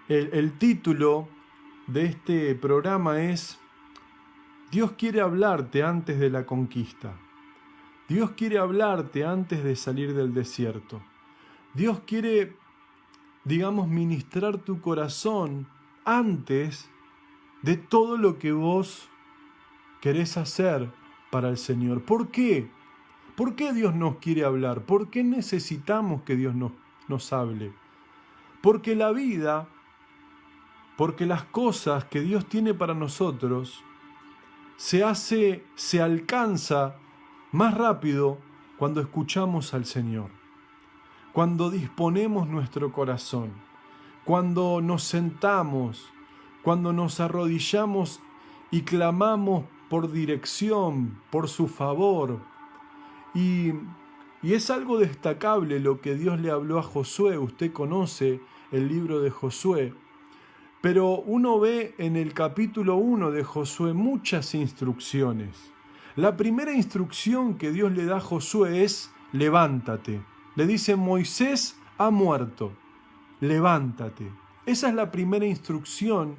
El título de este programa es Dios quiere hablarte antes de la conquista. Dios quiere hablarte antes de salir del desierto. Dios quiere, ministrar tu corazón antes de todo lo que vos querés hacer para el Señor. ¿Por qué? ¿Por qué Dios nos quiere hablar? ¿Por qué necesitamos que Dios nos hable? Porque la vida, porque las cosas que Dios tiene para nosotros, se alcanza más rápido cuando escuchamos al Señor, cuando disponemos nuestro corazón, cuando nos sentamos, cuando nos arrodillamos y clamamos por dirección, por su favor. Y es algo destacable lo que Dios le habló a Josué. Usted conoce el libro de Josué. Pero uno ve en el capítulo 1 de Josué muchas instrucciones. La primera instrucción que Dios le da a Josué es: levántate. Le dice: Moisés ha muerto, levántate. Esa es la primera instrucción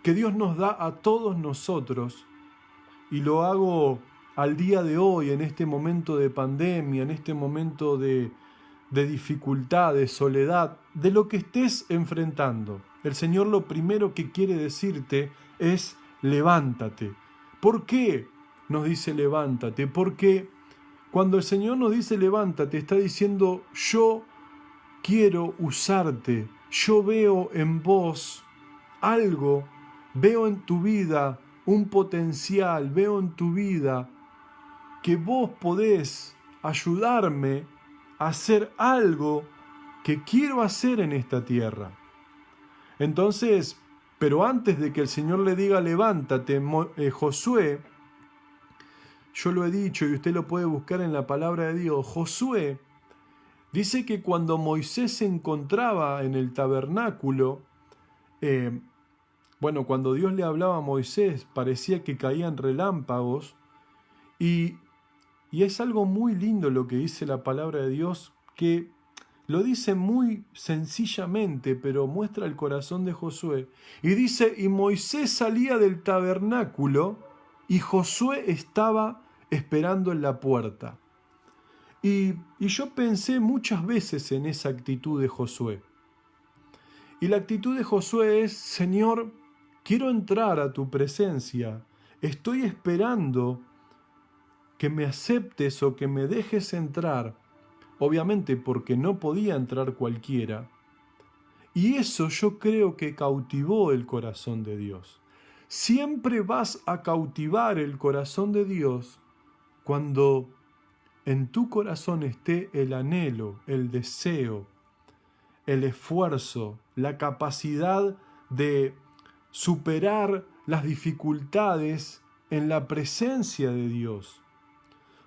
que Dios nos da a todos nosotros, y lo hago al día de hoy, en este momento de pandemia, en este momento de dificultad, de soledad, de lo que estés enfrentando. El Señor lo primero que quiere decirte es: levántate. ¿Por qué nos dice levántate? Porque cuando el Señor nos dice levántate, está diciendo: yo quiero usarte, yo veo en vos algo, veo en tu vida un potencial, veo en tu vida que vos podés ayudarme a hacer algo que quiero hacer en esta tierra. Entonces, pero antes de que el Señor le diga levántate, Josué, yo lo he dicho y usted lo puede buscar en la palabra de Dios, Josué dice que cuando Moisés se encontraba en el tabernáculo, cuando Dios le hablaba a Moisés, parecía que caían relámpagos, y es algo muy lindo lo que dice la palabra de Dios, que lo dice muy sencillamente, pero muestra el corazón de Josué. Y dice: y Moisés salía del tabernáculo y Josué estaba esperando en la puerta. Y yo pensé muchas veces en esa actitud de Josué. Y la actitud de Josué es: Señor, quiero entrar a tu presencia, estoy esperando que me aceptes o que me dejes entrar, obviamente porque no podía entrar cualquiera. Y eso yo creo que cautivó el corazón de Dios. Siempre vas a cautivar el corazón de Dios cuando en tu corazón esté el anhelo, el deseo, el esfuerzo, la capacidad de superar las dificultades en la presencia de Dios.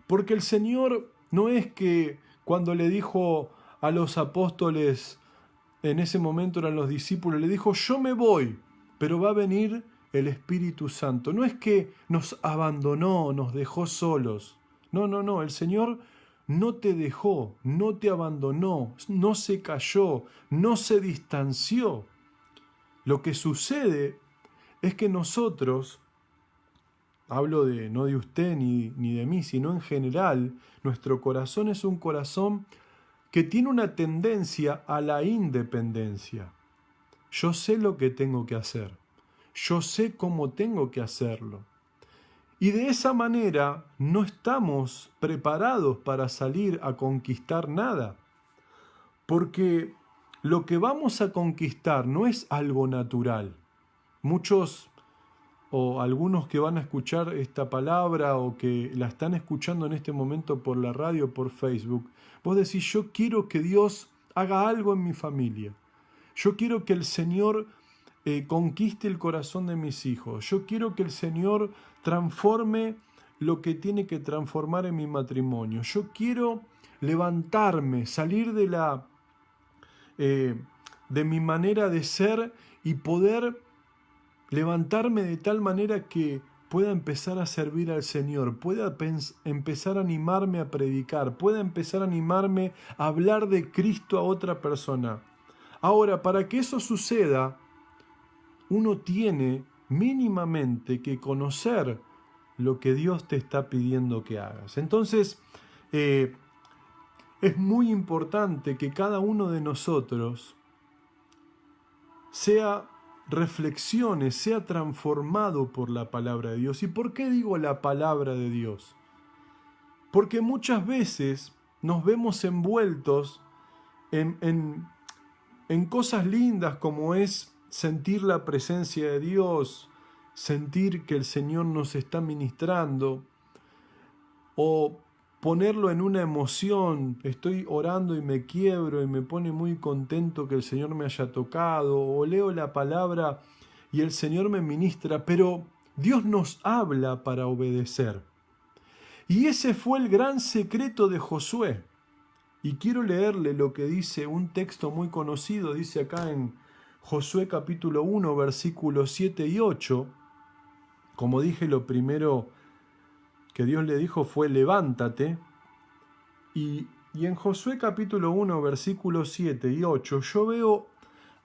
Porque el Señor no es que cuando le dijo a los apóstoles, en ese momento eran los discípulos, le dijo: yo me voy, pero va a venir el Espíritu Santo. No es que nos abandonó, nos dejó solos. No, el Señor no te dejó, no te abandonó, no se cayó, no se distanció. Lo que sucede es que nosotros, hablo no de usted ni de mí, sino en general, nuestro corazón es un corazón que tiene una tendencia a la independencia. Yo sé lo que tengo que hacer. Yo sé cómo tengo que hacerlo. Y de esa manera no estamos preparados para salir a conquistar nada. Porque lo que vamos a conquistar no es algo natural. Muchos o algunos que van a escuchar esta palabra o que la están escuchando en este momento por la radio, por Facebook, vos decís: yo quiero que Dios haga algo en mi familia. Yo quiero que el Señor conquiste el corazón de mis hijos. Yo quiero que el Señor transforme lo que tiene que transformar en mi matrimonio. Yo quiero levantarme, salir de mi manera de ser y poder levantarme de tal manera que pueda empezar a servir al Señor, pueda empezar a animarme a predicar, pueda empezar a animarme a hablar de Cristo a otra persona. Ahora, para que eso suceda, uno tiene mínimamente que conocer lo que Dios te está pidiendo que hagas. Entonces, es muy importante que cada uno de nosotros reflexione, sea transformado por la palabra de Dios. ¿Y por qué digo la palabra de Dios? Porque muchas veces nos vemos envueltos en cosas lindas como es sentir la presencia de Dios, sentir que el Señor nos está ministrando, o ponerlo en una emoción, estoy orando y me quiebro y me pone muy contento que el Señor me haya tocado, o leo la palabra y el Señor me ministra, pero Dios nos habla para obedecer. Y ese fue el gran secreto de Josué. Y quiero leerle lo que dice un texto muy conocido, dice acá en Josué capítulo 1, versículos 7 y 8. Como dije, lo primero que Dios le dijo fue levántate. Y en Josué capítulo 1, versículos 7 y 8, yo veo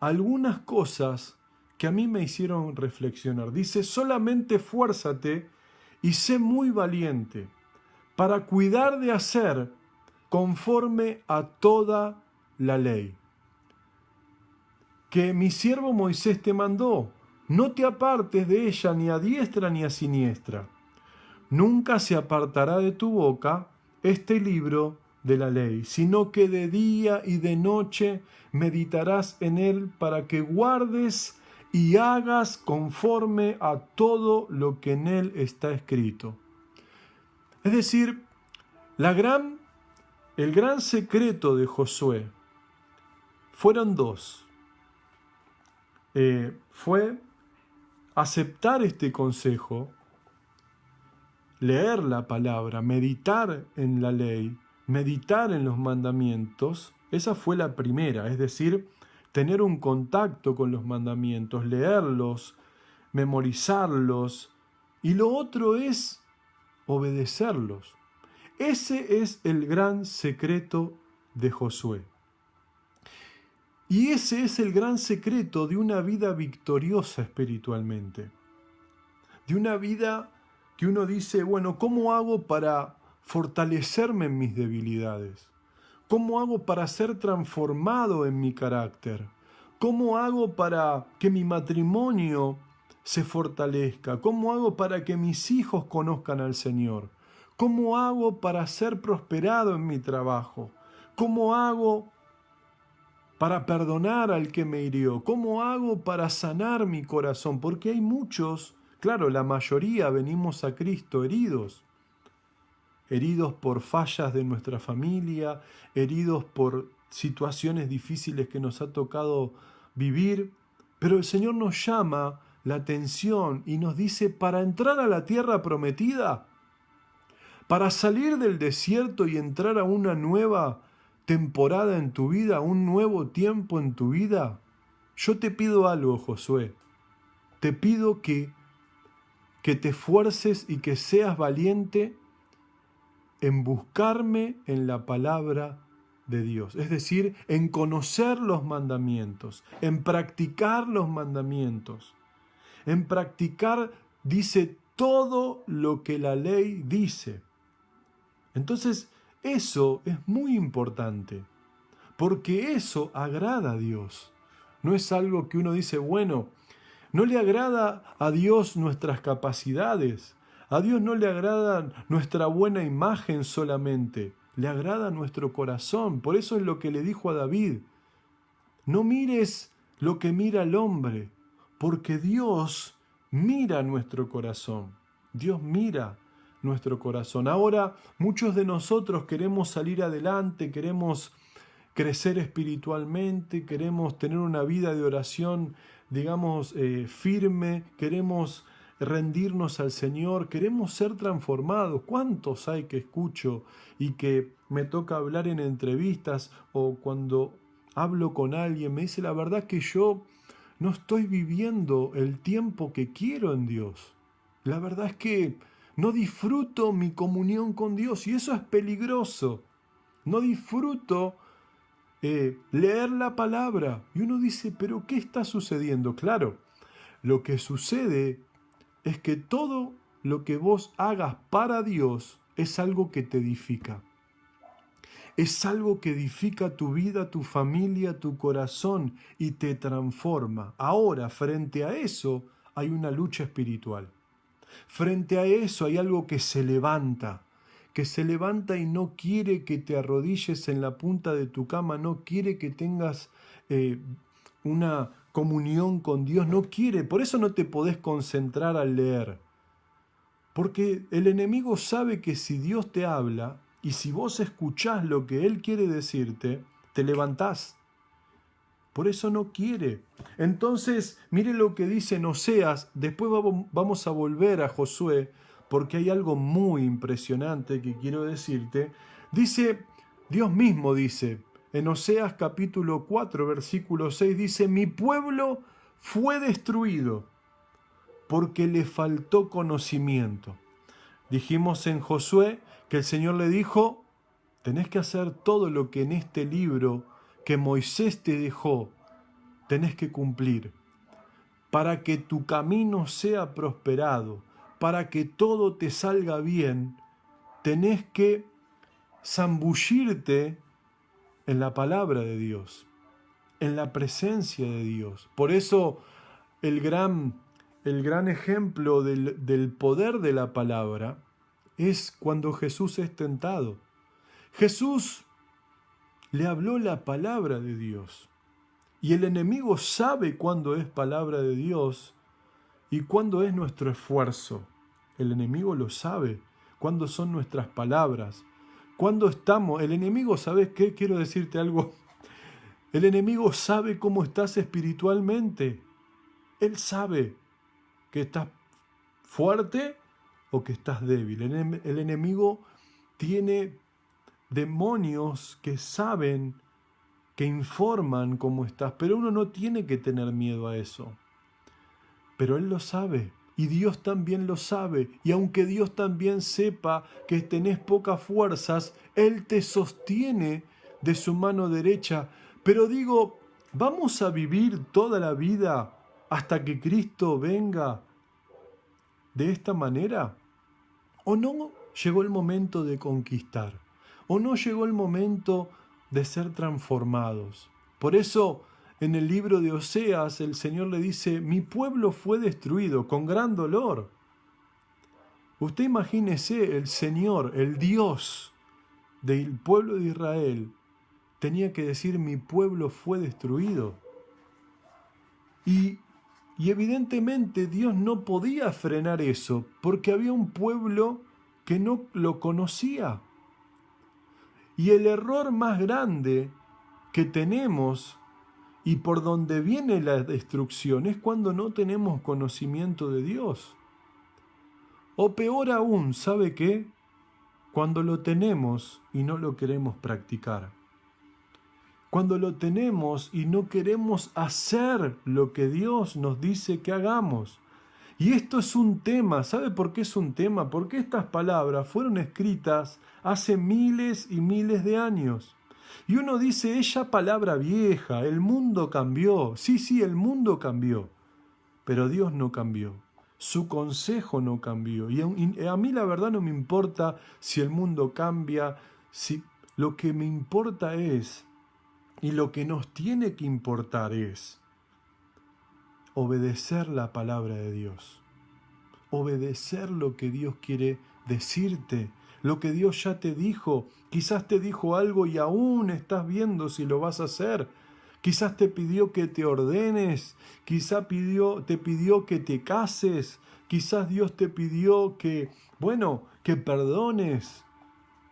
algunas cosas que a mí me hicieron reflexionar. Dice, solamente esfuérzate y sé muy valiente para cuidar de hacer conforme a toda la ley que mi siervo Moisés te mandó. No te apartes de ella ni a diestra ni a siniestra. Nunca se apartará de tu boca este libro de la ley, sino que de día y de noche meditarás en él para que guardes y hagas conforme a todo lo que en él está escrito. Es decir, el gran secreto de Josué fueron dos. Fue aceptar este consejo, leer la palabra, meditar en la ley, meditar en los mandamientos. Esa fue la primera, es decir, tener un contacto con los mandamientos, leerlos, memorizarlos. Y lo otro es obedecerlos. Ese es el gran secreto de Josué. Y ese es el gran secreto de una vida victoriosa espiritualmente. De una vida que uno dice, bueno, ¿cómo hago para fortalecerme en mis debilidades? ¿Cómo hago para ser transformado en mi carácter? ¿Cómo hago para que mi matrimonio se fortalezca? ¿Cómo hago para que mis hijos conozcan al Señor? ¿Cómo hago para ser prosperado en mi trabajo? ¿Cómo hago para perdonar al que me hirió? ¿Cómo hago para sanar mi corazón? Porque hay muchos, claro, la mayoría venimos a Cristo heridos por fallas de nuestra familia, heridos por situaciones difíciles que nos ha tocado vivir, pero el Señor nos llama la atención y nos dice, para entrar a la tierra prometida, para salir del desierto y entrar a una nueva temporada en tu vida, un nuevo tiempo en tu vida, yo te pido algo, Josué. Te pido que te esfuerces y que seas valiente en buscarme en la palabra de Dios. Es decir, en conocer los mandamientos, en practicar los mandamientos. En practicar, dice, todo lo que la ley dice. Entonces, eso es muy importante, porque eso agrada a Dios. No es algo que uno dice, bueno, no le agrada a Dios nuestras capacidades, a Dios no le agrada nuestra buena imagen solamente, le agrada nuestro corazón. Por eso es lo que le dijo a David, no mires lo que mira el hombre, porque Dios mira nuestro corazón, Dios mira nuestro corazón. Ahora, muchos de nosotros queremos salir adelante, queremos crecer espiritualmente, queremos tener una vida de oración, digamos, firme, queremos rendirnos al Señor, queremos ser transformados. ¿Cuántos hay que escucho y que me toca hablar en entrevistas o cuando hablo con alguien, me dice la verdad que yo no estoy viviendo el tiempo que quiero en Dios? La verdad es que no disfruto mi comunión con Dios y eso es peligroso. No disfruto leer la palabra. Y uno dice, ¿pero qué está sucediendo? Claro, lo que sucede es que todo lo que vos hagas para Dios es algo que te edifica. Es algo que edifica tu vida, tu familia, tu corazón y te transforma. Ahora, frente a eso, hay una lucha espiritual. Frente a eso hay algo que se levanta y no quiere que te arrodilles en la punta de tu cama, no quiere que tengas una comunión con Dios, no quiere. Por eso no te podés concentrar al leer. Porque el enemigo sabe que si Dios te habla y si vos escuchás lo que Él quiere decirte, te levantás. Por eso no quiere. Entonces, mire lo que dice en Oseas. Después vamos a volver a Josué, porque hay algo muy impresionante que quiero decirte. Dice, Dios mismo dice, en Oseas capítulo 4, versículo 6, dice, mi pueblo fue destruido porque le faltó conocimiento. Dijimos en Josué que el Señor le dijo, tenés que hacer todo lo que en este libro que Moisés te dejó, tenés que cumplir, para que tu camino sea prosperado, para que todo te salga bien, tenés que zambullirte en la palabra de Dios, en la presencia de Dios. Por eso el gran ejemplo del poder de la palabra es cuando Jesús es tentado. Jesús le habló la palabra de Dios. Y el enemigo sabe cuándo es palabra de Dios y cuándo es nuestro esfuerzo. El enemigo lo sabe, cuándo son nuestras palabras, cuándo estamos. El enemigo, ¿sabes qué? Quiero decirte algo. El enemigo sabe cómo estás espiritualmente. Él sabe que estás fuerte o que estás débil. El enemigo tiene demonios que saben, que informan cómo estás, pero uno no tiene que tener miedo a eso. Pero Él lo sabe, y Dios también lo sabe, y aunque Dios también sepa que tenés pocas fuerzas, Él te sostiene de su mano derecha. Pero digo, ¿vamos a vivir toda la vida hasta que Cristo venga de esta manera? ¿O no llegó el momento de conquistar? ¿O no llegó el momento de ser transformados? Por eso, en el libro de Oseas, el Señor le dice, mi pueblo fue destruido con gran dolor. Usted imagínese, el Señor, el Dios del pueblo de Israel, tenía que decir, mi pueblo fue destruido. Y evidentemente Dios no podía frenar eso, porque había un pueblo que no lo conocía. Y el error más grande que tenemos y por donde viene la destrucción es cuando no tenemos conocimiento de Dios. O peor aún, ¿sabe qué? Cuando lo tenemos y no lo queremos practicar. Cuando lo tenemos y no queremos hacer lo que Dios nos dice que hagamos. Y esto es un tema. ¿Sabe por qué es un tema? Porque estas palabras fueron escritas hace miles y miles de años. Y uno dice, ella palabra vieja, el mundo cambió. Sí, el mundo cambió. Pero Dios no cambió. Su consejo no cambió. Y a mí la verdad no me importa si el mundo cambia. Lo que me importa es, y lo que nos tiene que importar es, obedecer la palabra de Dios. Obedecer lo que Dios quiere decirte, lo que Dios ya te dijo. Quizás te dijo algo y aún estás viendo si lo vas a hacer. Quizás te pidió que te ordenes, quizás te pidió que te cases, quizás Dios te pidió que perdones.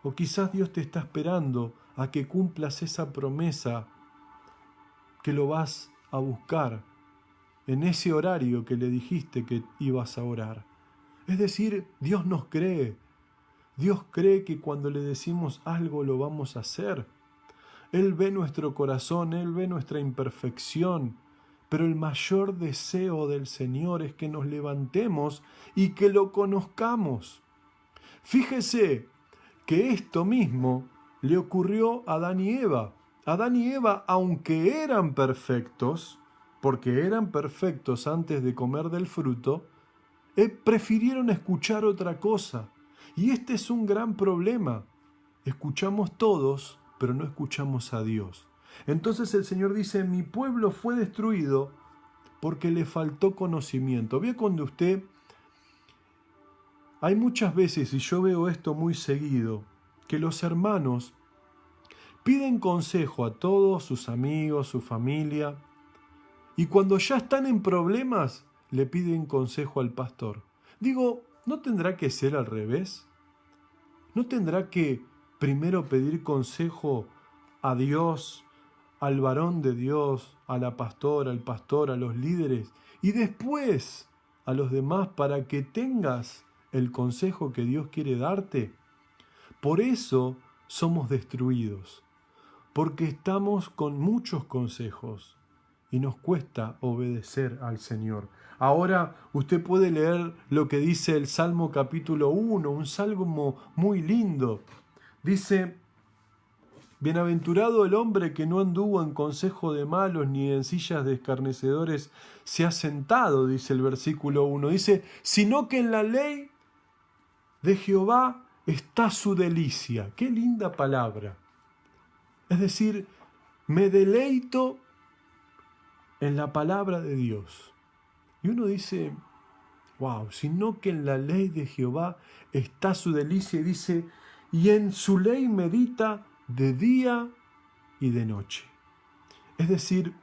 O quizás Dios te está esperando a que cumplas esa promesa que lo vas a buscar en ese horario que le dijiste que ibas a orar. Es decir, Dios nos cree. Dios cree que cuando le decimos algo lo vamos a hacer. Él ve nuestro corazón, Él ve nuestra imperfección, pero el mayor deseo del Señor es que nos levantemos y que lo conozcamos. Fíjese que esto mismo le ocurrió a Adán y Eva. Adán y Eva, aunque eran perfectos, porque eran perfectos antes de comer del fruto, prefirieron escuchar otra cosa. Y este es un gran problema. Escuchamos todos, pero no escuchamos a Dios. Entonces el Señor dice, mi pueblo fue destruido porque le faltó conocimiento. Ve cuando usted, hay muchas veces, y yo veo esto muy seguido, que los hermanos piden consejo a todos sus amigos, su familia, y cuando ya están en problemas, le piden consejo al pastor. Digo, ¿no tendrá que ser al revés? ¿No tendrá que primero pedir consejo a Dios, al varón de Dios, a la pastora, al pastor, a los líderes, y después a los demás para que tengas el consejo que Dios quiere darte? Por eso somos destruidos, porque estamos con muchos consejos y nos cuesta obedecer al Señor. Ahora usted puede leer lo que dice el Salmo capítulo 1, un salmo muy lindo. Dice, bienaventurado el hombre que no anduvo en consejo de malos ni en sillas de escarnecedores se ha sentado, dice el versículo 1. Dice, sino que en la ley de Jehová está su delicia. Qué linda palabra. Es decir, me deleito en la palabra de Dios. Y uno dice, wow, sino que en la ley de Jehová está su delicia, y dice, y en su ley medita de día y de noche. Es decir,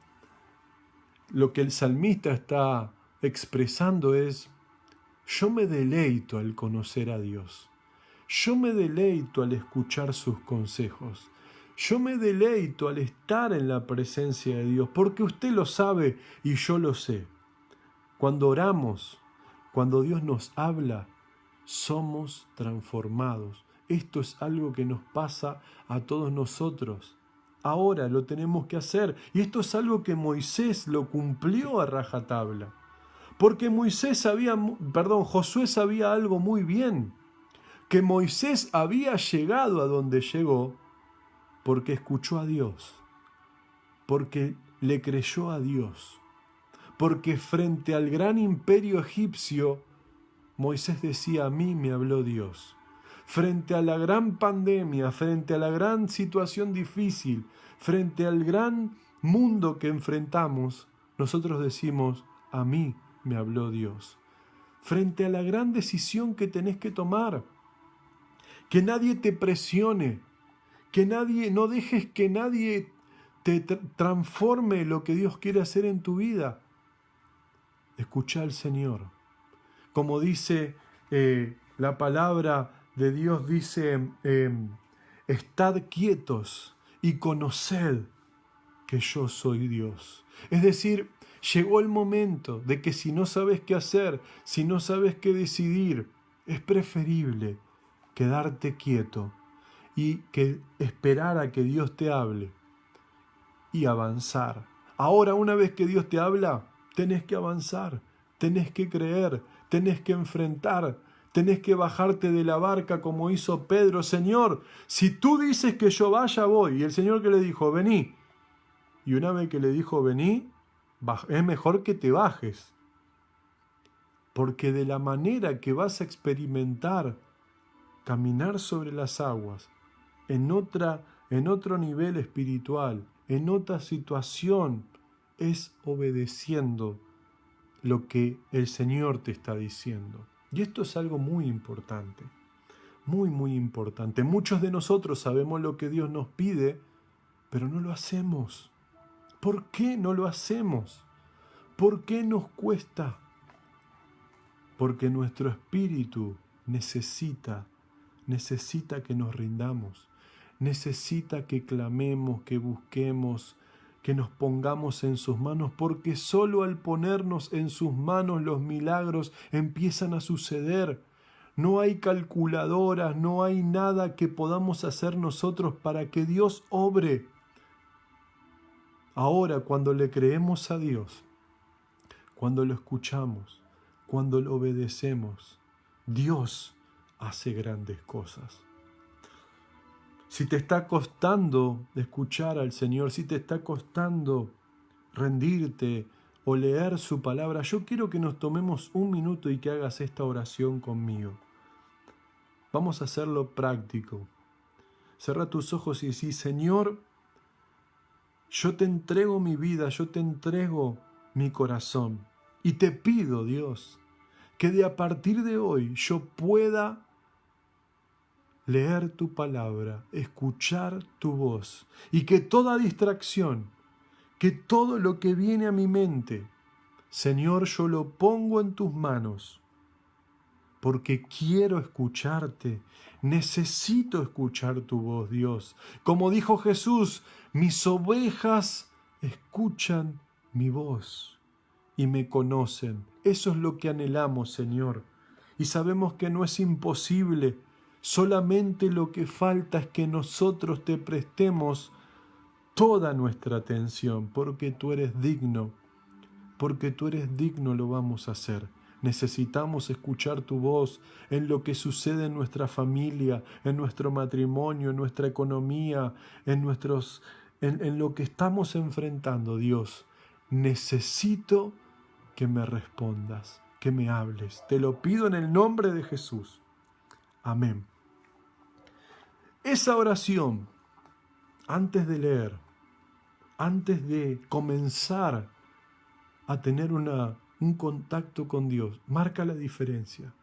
lo que el salmista está expresando es, yo me deleito al conocer a Dios. Yo me deleito al escuchar sus consejos. Yo me deleito al estar en la presencia de Dios, porque usted lo sabe y yo lo sé. Cuando oramos, cuando Dios nos habla, somos transformados. Esto es algo que nos pasa a todos nosotros. Ahora lo tenemos que hacer. Y esto es algo que Moisés lo cumplió a rajatabla. Porque Josué sabía algo muy bien. Que Moisés había llegado a donde llegó porque escuchó a Dios. Porque le creyó a Dios. Porque frente al gran imperio egipcio, Moisés decía, a mí me habló Dios. Frente a la gran pandemia, frente a la gran situación difícil, frente al gran mundo que enfrentamos, nosotros decimos, a mí me habló Dios. Frente a la gran decisión que tenés que tomar, que nadie te presione, no dejes que nadie te transforme lo que Dios quiere hacer en tu vida. Escucha al Señor. Como dice la palabra de Dios, dice, estad quietos y conoced que yo soy Dios. Es decir, llegó el momento de que si no sabes qué hacer, si no sabes qué decidir, es preferible quedarte quieto y esperar a que Dios te hable y avanzar. Ahora, una vez que Dios te habla, tenés que avanzar, tenés que creer, tenés que enfrentar, tenés que bajarte de la barca como hizo Pedro. Señor, si tú dices que yo vaya, voy. Y el Señor que le dijo, vení. Y una vez que le dijo, vení, es mejor que te bajes. Porque de la manera que vas a experimentar caminar sobre las aguas, en otro nivel espiritual, en otra situación, es obedeciendo lo que el Señor te está diciendo. Y esto es algo muy importante, muy, muy importante. Muchos de nosotros sabemos lo que Dios nos pide, pero no lo hacemos. ¿Por qué no lo hacemos? ¿Por qué nos cuesta? Porque nuestro espíritu necesita que nos rindamos, necesita que clamemos, que busquemos, que nos pongamos en sus manos, porque solo al ponernos en sus manos los milagros empiezan a suceder. No hay calculadoras, no hay nada que podamos hacer nosotros para que Dios obre. Ahora, cuando le creemos a Dios, cuando lo escuchamos, cuando lo obedecemos, Dios hace grandes cosas. Si te está costando escuchar al Señor, si te está costando rendirte o leer su palabra, yo quiero que nos tomemos un minuto y que hagas esta oración conmigo. Vamos a hacerlo práctico. Cierra tus ojos y decís: Señor, yo te entrego mi vida, yo te entrego mi corazón. Y te pido, Dios, que de a partir de hoy yo pueda leer tu palabra, escuchar tu voz, y que toda distracción, que todo lo que viene a mi mente, Señor, yo lo pongo en tus manos, porque quiero escucharte, necesito escuchar tu voz, Dios. Como dijo Jesús, mis ovejas escuchan mi voz y me conocen. Eso es lo que anhelamos, Señor. Y sabemos que no es imposible. Solamente lo que falta es que nosotros te prestemos toda nuestra atención, porque tú eres digno. Porque tú eres digno lo vamos a hacer. Necesitamos escuchar tu voz en lo que sucede en nuestra familia, en nuestro matrimonio, en nuestra economía, en lo que estamos enfrentando, Dios. Necesito que me respondas, que me hables. Te lo pido en el nombre de Jesús. Amén. Esa oración, antes de leer, antes de comenzar a tener un contacto con Dios, marca la diferencia.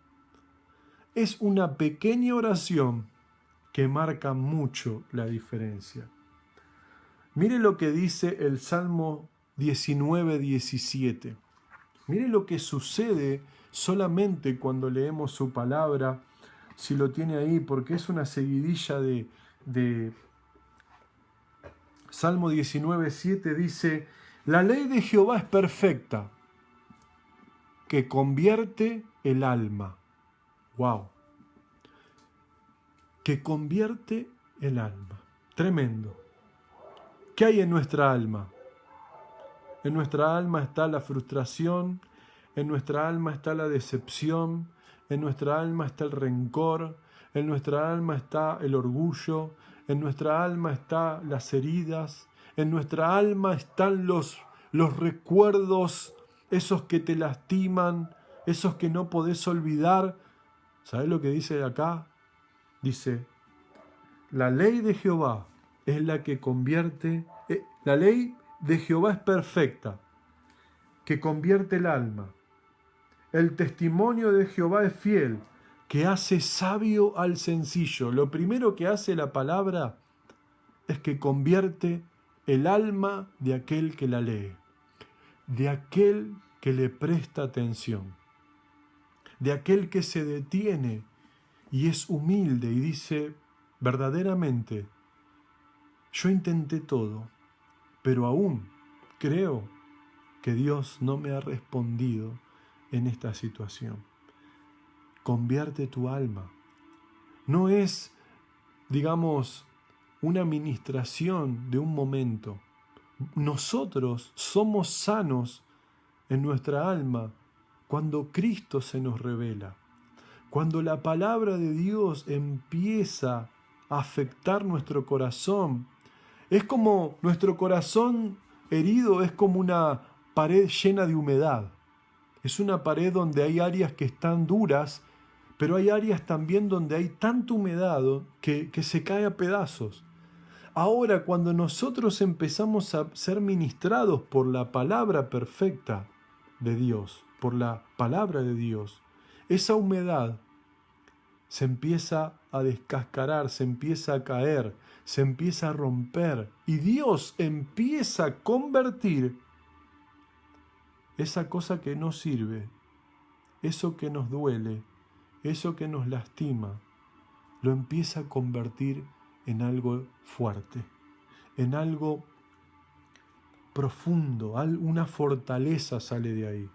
Es una pequeña oración que marca mucho la diferencia. Mire lo que dice el Salmo 19:17. Mire lo que sucede solamente cuando leemos su palabra, si lo tiene ahí, porque es una seguidilla de Salmo 19:7 dice: la ley de Jehová es perfecta, que convierte el alma. ¡Wow! Que convierte el alma. Tremendo. ¿Qué hay en nuestra alma? En nuestra alma está la frustración, en nuestra alma está la decepción, en nuestra alma está el rencor, en nuestra alma está el orgullo, en nuestra alma están las heridas, en nuestra alma están los recuerdos, esos que te lastiman, esos que no podés olvidar. ¿Sabés lo que dice acá? Dice: la ley de Jehová es la que convierte, la ley de Jehová es perfecta, que convierte el alma. El testimonio de Jehová es fiel, que hace sabio al sencillo. Lo primero que hace la palabra es que convierte el alma de aquel que la lee, de aquel que le presta atención, de aquel que se detiene y es humilde y dice: verdaderamente, yo intenté todo, pero aún creo que Dios no me ha respondido en esta situación. Convierte tu alma. No es, digamos, una ministración de un momento. Nosotros somos sanos en nuestra alma cuando Cristo se nos revela. Cuando la palabra de Dios empieza a afectar nuestro corazón, es como nuestro corazón herido, es como una pared llena de humedad. Es una pared donde hay áreas que están duras, pero hay áreas también donde hay tanta humedad que se cae a pedazos. Ahora, cuando nosotros empezamos a ser ministrados por la palabra perfecta de Dios, por la palabra de Dios, esa humedad se empieza a descascarar, se empieza a caer, se empieza a romper y Dios empieza a convertir esa cosa que no sirve, eso que nos duele, eso que nos lastima, lo empieza a convertir en algo fuerte, en algo profundo, una fortaleza sale de ahí.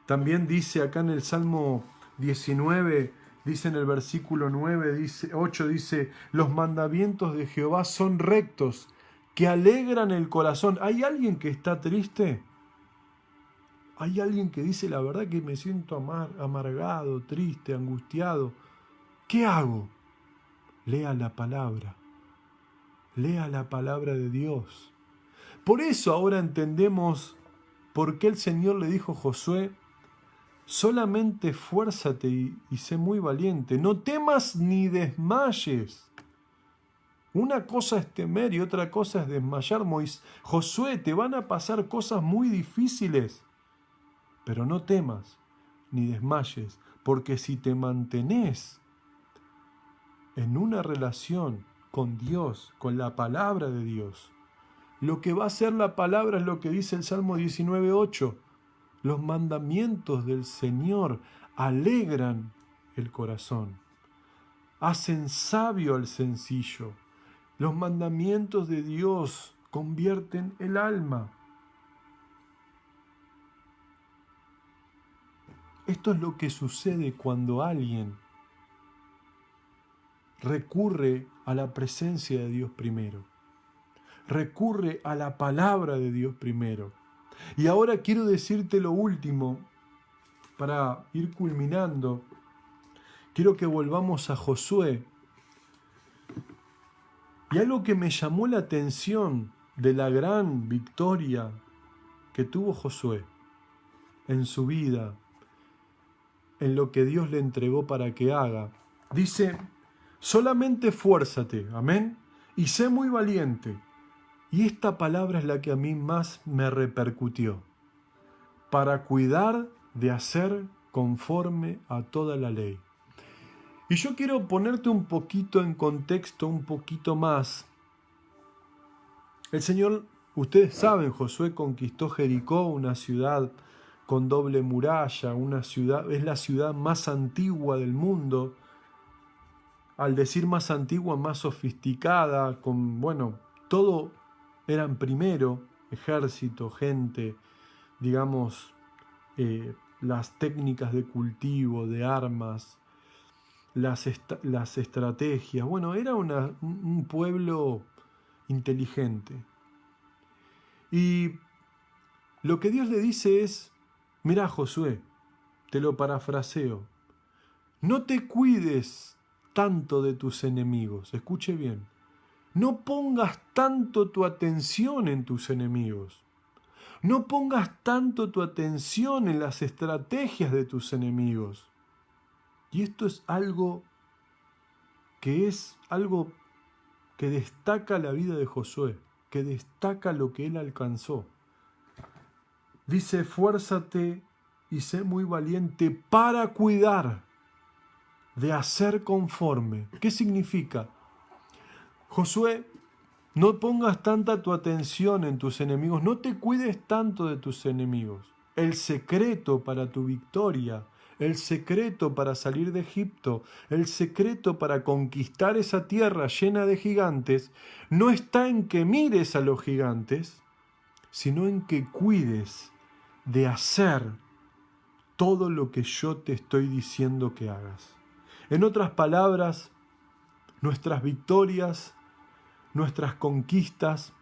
También dice acá en el Salmo 19, dice en el versículo 8, dice: los mandamientos de Jehová son rectos, que alegran el corazón. ¿Hay alguien que está triste? ¿Hay alguien que dice: la verdad que me siento amargado, triste, angustiado? ¿Qué hago? Lea la palabra. lea la palabra de Dios. Por eso ahora entendemos por qué el Señor le dijo a Josué: solamente esfuérzate y sé muy valiente, no temas ni desmayes. Una cosa es temer y otra cosa es desmayar. Josué, te van a pasar cosas muy difíciles, pero no temas ni desmayes, porque si te mantenés en una relación con Dios, con la palabra de Dios, lo que va a hacer la palabra es lo que dice el Salmo 19:8. Los mandamientos del Señor alegran el corazón, hacen sabio al sencillo. Los mandamientos de Dios convierten el alma. Esto es lo que sucede cuando alguien recurre a la presencia de Dios primero. Recurre a la palabra de Dios primero. Y ahora quiero decirte lo último, para ir culminando. Quiero que volvamos a Josué. Y algo que me llamó la atención de la gran victoria que tuvo Josué en su vida, en lo que Dios le entregó para que haga. Dice: solamente esfuérzate, amén, y sé muy valiente. Y esta palabra es la que a mí más me repercutió: para cuidar de hacer conforme a toda la ley. Y yo quiero ponerte un poquito en contexto, un poquito más. El Señor, ustedes saben, Josué conquistó Jericó, una ciudad con doble muralla, es la ciudad más antigua del mundo. Al decir más antigua, más sofisticada, todo eran primero, ejército, gente, digamos, las técnicas de cultivo, de armas, las estrategias. Era un pueblo inteligente. Y lo que Dios le dice es: mirá, Josué, te lo parafraseo, no te cuides tanto de tus enemigos. Escuche bien, no pongas tanto tu atención en tus enemigos. No pongas tanto tu atención en las estrategias de tus enemigos. Y esto es algo que destaca la vida de Josué, que destaca lo que él alcanzó. Dice: esfuérzate y sé muy valiente para cuidar de hacer conforme. ¿Qué significa? Josué, no pongas tanta tu atención en tus enemigos, no te cuides tanto de tus enemigos. El secreto para tu victoria, el secreto para salir de Egipto, el secreto para conquistar esa tierra llena de gigantes, no está en que mires a los gigantes, sino en que cuides de hacer todo lo que yo te estoy diciendo que hagas. En otras palabras, nuestras victorias, nuestras conquistas,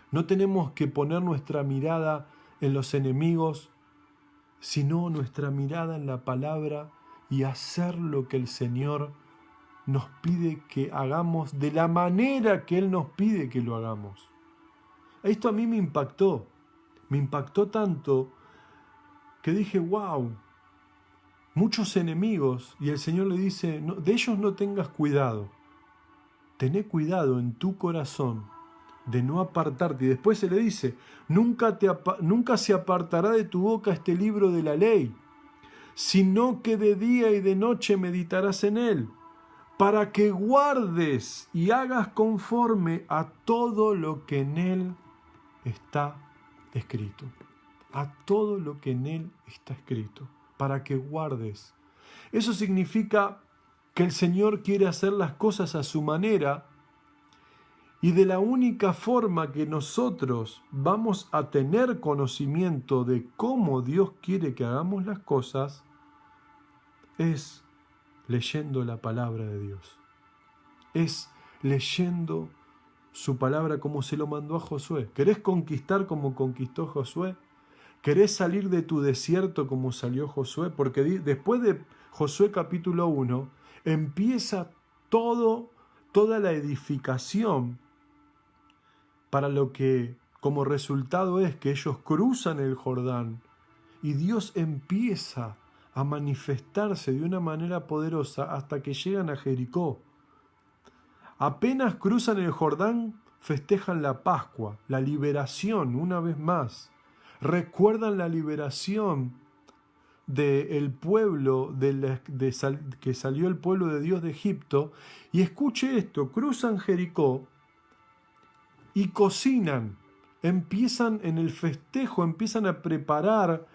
no tenemos que poner nuestra mirada en los enemigos, sino nuestra mirada en la palabra y hacer lo que el Señor nos pide que hagamos de la manera que Él nos pide que lo hagamos. Esto a mí me impactó tanto que dije: wow, muchos enemigos, y el Señor le dice: no, de ellos no tengas cuidado. Tené cuidado en tu corazón de no apartarte. Y después se le dice: nunca se apartará de tu boca este libro de la ley, sino que de día y de noche meditarás en él, para que guardes y hagas conforme a todo lo que en él está escrito. A todo lo que en él está escrito, para que guardes. Eso significa que el Señor quiere hacer las cosas a su manera, y de la única forma que nosotros vamos a tener conocimiento de cómo Dios quiere que hagamos las cosas es leyendo la palabra de Dios. Es leyendo su palabra como se lo mandó a Josué. ¿Querés conquistar como conquistó Josué? ¿Querés salir de tu desierto como salió Josué? Porque después de Josué capítulo 1 empieza toda la edificación para lo que como resultado es que ellos cruzan el Jordán y Dios empieza a manifestarse de una manera poderosa hasta que llegan a Jericó. Apenas cruzan el Jordán, festejan la Pascua, la liberación una vez más. Recuerdan la liberación del pueblo, que salió el pueblo de Dios de Egipto. Y escuche esto, cruzan Jericó y cocinan. Empiezan en el festejo, empiezan a preparar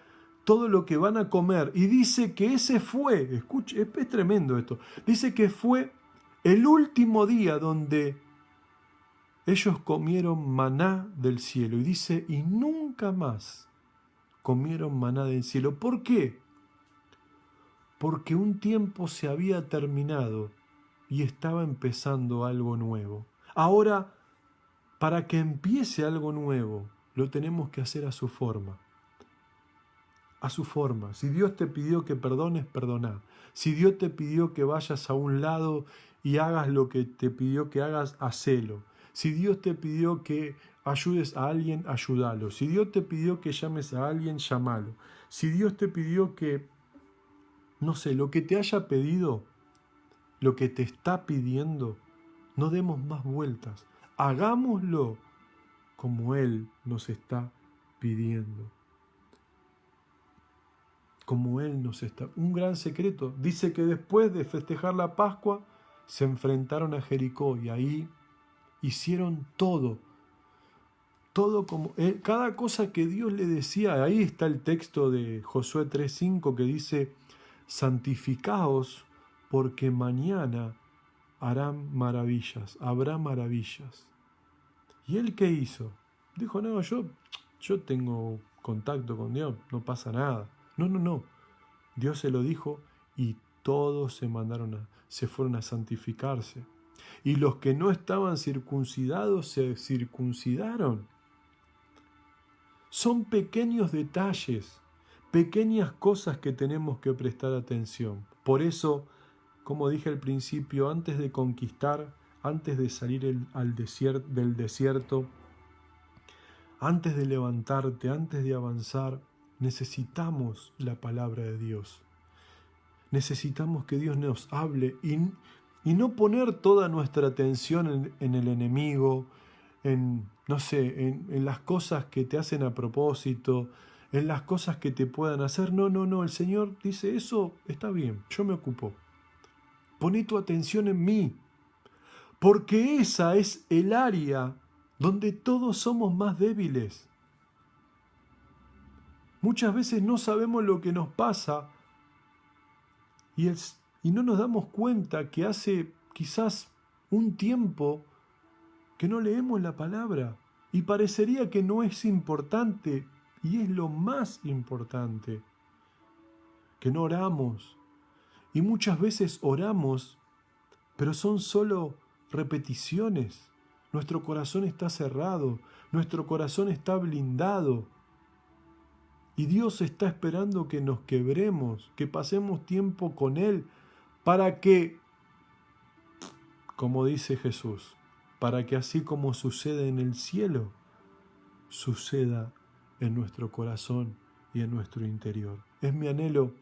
todo lo que van a comer. Y dice que ese fue, escuche, es tremendo esto, dice que fue el último día donde ellos comieron maná del cielo. Y dice, y nunca más comieron maná del cielo. ¿Por qué? Porque un tiempo se había terminado y estaba empezando algo nuevo. Ahora, para que empiece algo nuevo, lo tenemos que hacer a su forma. A su forma. Si Dios te pidió que perdones, perdoná. Si Dios te pidió que vayas a un lado y hagas lo que te pidió que hagas, hacelo. Si Dios te pidió que ayudes a alguien, ayúdalo. Si Dios te pidió que llames a alguien, llámalo. Si Dios te pidió que, no sé, lo que te haya pedido, lo que te está pidiendo, no demos más vueltas. Hagámoslo como Él nos está pidiendo. Como Él nos está. Un gran secreto. Dice que después de festejar la Pascua, se enfrentaron a Jericó y ahí hicieron todo. Todo como cada cosa que Dios le decía. Ahí está el texto de Josué 3:5 que dice: santificaos porque mañana harán maravillas, habrá maravillas. ¿Y él qué hizo? Dijo, no, yo tengo contacto con Dios, no pasa nada. No. Dios se lo dijo y todos se fueron a santificarse. Y los que no estaban circuncidados se circuncidaron. Son pequeños detalles, pequeñas cosas que tenemos que prestar atención. Por eso, como dije al principio, antes de conquistar, antes de salir del desierto, antes de levantarte, antes de avanzar, necesitamos la palabra de Dios. Necesitamos que Dios nos hable y no poner toda nuestra atención en el enemigo, en las cosas que te hacen a propósito, en las cosas que te puedan hacer. No, el Señor dice, eso está bien, yo me ocupo. Poné tu atención en mí, porque esa es el área donde todos somos más débiles. Muchas veces no sabemos lo que nos pasa y no nos damos cuenta que hace quizás un tiempo que no leemos la palabra y parecería que no es importante y es lo más importante, que no oramos. Y muchas veces oramos, pero son solo repeticiones. Nuestro corazón está cerrado, nuestro corazón está blindado. Y Dios está esperando que nos quebremos, que pasemos tiempo con Él, para que, como dice Jesús, para que así como sucede en el cielo, suceda en nuestro corazón y en nuestro interior. Es mi anhelo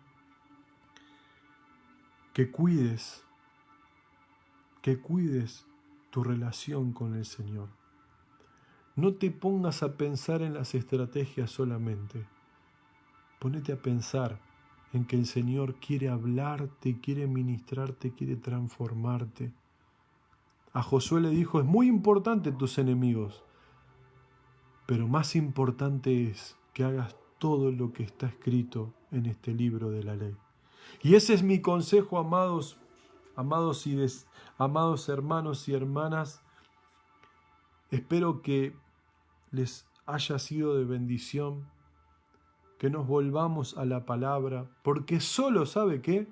que cuides tu relación con el Señor. No te pongas a pensar en las estrategias solamente. Ponete a pensar en que el Señor quiere hablarte, quiere ministrarte, quiere transformarte. A Josué le dijo, es muy importante tus enemigos, pero más importante es que hagas todo lo que está escrito en este libro de la ley. Y ese es mi consejo, amados hermanos y hermanas. Espero que les haya sido de bendición, que nos volvamos a la palabra, porque solo, ¿sabe qué?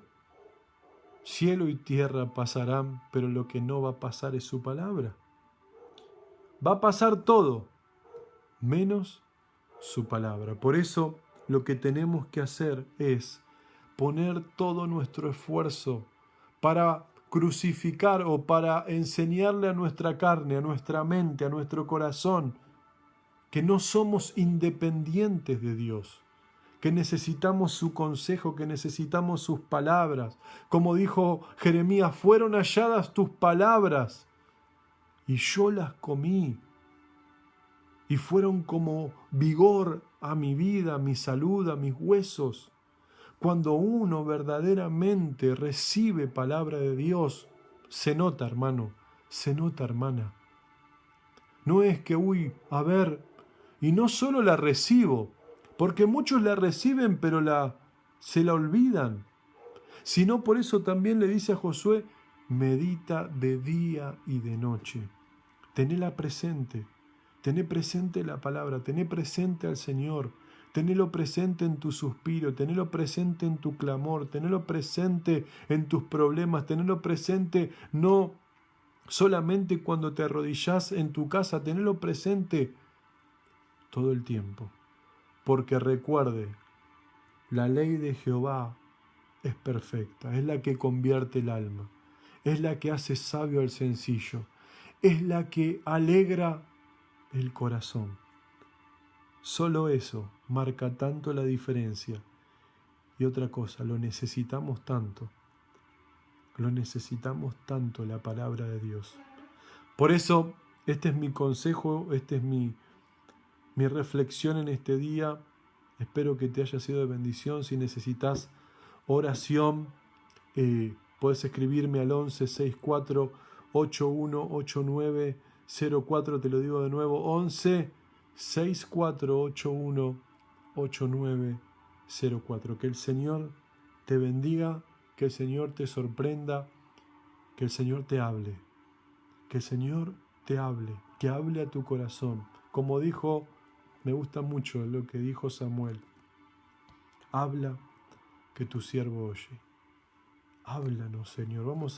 Cielo y tierra pasarán, pero lo que no va a pasar es su palabra. Va a pasar todo, menos su palabra. Por eso lo que tenemos que hacer es poner todo nuestro esfuerzo para crucificar o para enseñarle a nuestra carne, a nuestra mente, a nuestro corazón, que no somos independientes de Dios, que necesitamos su consejo, que necesitamos sus palabras. Como dijo Jeremías, fueron halladas tus palabras y yo las comí. Y fueron como vigor a mi vida, a mi salud, a mis huesos. Cuando uno verdaderamente recibe palabra de Dios, se nota, hermano, se nota, hermana. No es que, a ver, y no solo la recibo, porque muchos la reciben pero se la olvidan, sino por eso también le dice a Josué, medita de día y de noche, tenéla presente. Tené presente la palabra, tené presente al Señor, tenélo presente en tu suspiro, tenélo presente en tu clamor, tenélo presente en tus problemas, tenélo presente no solamente cuando te arrodillás en tu casa, tenélo presente todo el tiempo. Porque recuerde, la ley de Jehová es perfecta, es la que convierte el alma, es la que hace sabio al sencillo, es la que alegra el corazón. Solo eso marca tanto la diferencia. Y otra cosa, lo necesitamos tanto la palabra de Dios. Por eso, este es mi consejo, esta es mi reflexión en este día. Espero que te haya sido de bendición. Si necesitas oración, puedes escribirme al 1164 818904. Te lo digo de nuevo, 11-6481-8904. Que el Señor te bendiga, que el Señor te sorprenda, que el Señor te hable, que el Señor te hable, que hable a tu corazón. Como dijo, me gusta mucho lo que dijo Samuel, habla que tu siervo oye. Háblanos, Señor, vamos a